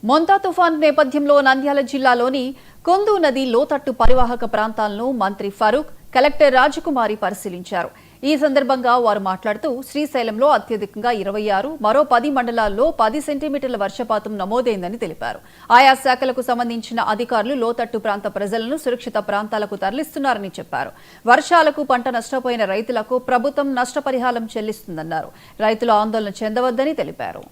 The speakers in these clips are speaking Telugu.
మొంతా తుఫాన్ నేపథ్యంలో నంద్యాల జిల్లాలోని కొందు నది లోతట్టు పరివాహక ప్రాంతాలను మంత్రి ఫరూక్, కలెక్టర్ రాజకుమారి పరిశీలించారు. ఈ సందర్భంగా వారు మాట్లాడుతూ శ్రీశైలంలో అత్యధికంగా 26, మరో 10 మండలాల్లో 10 సెంటీమీటర్ల వర్షపాతం నమోదైందని తెలిపారు. ఆయా శాఖలకు సంబంధించిన అధికారులు లోతట్టు ప్రాంత ప్రజలను సురక్షిత ప్రాంతాలకు తరలిస్తున్నారని చెప్పారు. వర్షాలకు పంట నష్టపోయిన రైతులకు ప్రభుత్వం నష్టపరిహారం చెల్లిస్తుందన్నారు. రైతులు ఆందోళన చెందవద్దని తెలిపారు.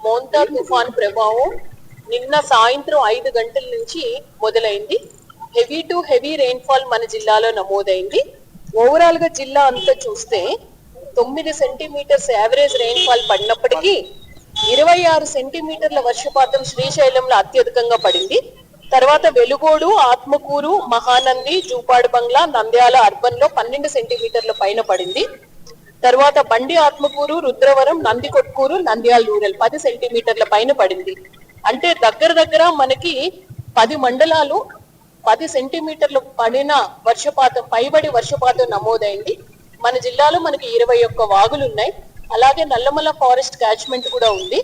మోంతా తుఫాన్ ప్రభావం నిన్న సాయంత్రం 5 గంటల నుంచి మొదలైంది. హెవీ టు హెవీ రెయిన్ఫాల్ మన జిల్లాలో నమోదైంది. ఓవరాల్ గా జిల్లా అంతా చూస్తే 9 సెంటీమీటర్స్ యావరేజ్ రెయిన్ఫాల్ పడినప్పటికీ 26 సెంటీమీటర్ల వర్షపాతం శ్రీశైలంలో అత్యధికంగా పడింది. తర్వాత వెలుగోడు, ఆత్మకూరు, మహానంది, జూపాడు బంగ్లా, నంద్యాల అర్బన్ లో 12 సెంటీమీటర్ల పైన పడింది. తర్వాత బండి ఆత్మకూరు, రుద్రవరం, నందికొట్కూరు, నంద్యాల రూరల్ 10 సెంటీమీటర్ల పైన పడింది. అంటే దగ్గర మనకి 10 మండలాలు 10 సెంటీమీటర్లు పడిన పైబడి వర్షపాతం నమోదైంది. మన జిల్లాలో మనకి 21 వాగులు ఉన్నాయి. అలాగే నల్లమల ఫారెస్ట్ క్యాచ్మెంట్ కూడా ఉంది.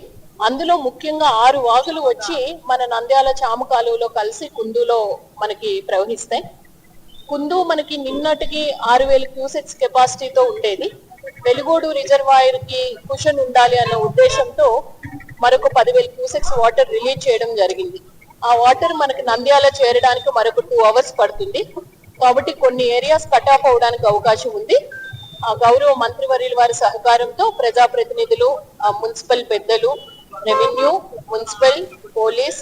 అందులో ముఖ్యంగా 6 వాగులు వచ్చి మన నంద్యాల చామ కాలువలో కలిసి కుందులో మనకి ప్రవహిస్తాయి. కుందు మనకి నిన్నటికి 6000 క్యూసెక్స్ కెపాసిటీతో ఉండేది. వెలుగోడు రిజర్వాయర్ కి కుషన్ ఉండాలి అన్న ఉద్దేశంతో మరొక 10,000 క్యూసెక్స్ వాటర్ రిలీజ్ చేయడం జరిగింది. ఆ వాటర్ మనకి నంద్యాల చేరడానికి మరొక 2 అవర్స్ పడుతుంది. కాబట్టి కొన్ని ఏరియాస్ కట్ ఆఫ్ అవడానికి అవకాశం ఉంది. ఆ గౌరవ మంత్రివర్యుల వారి సహకారంతో ప్రజాప్రతినిధులు, మున్సిపల్ పెద్దలు, రెవెన్యూ, మున్సిపల్, పోలీస్,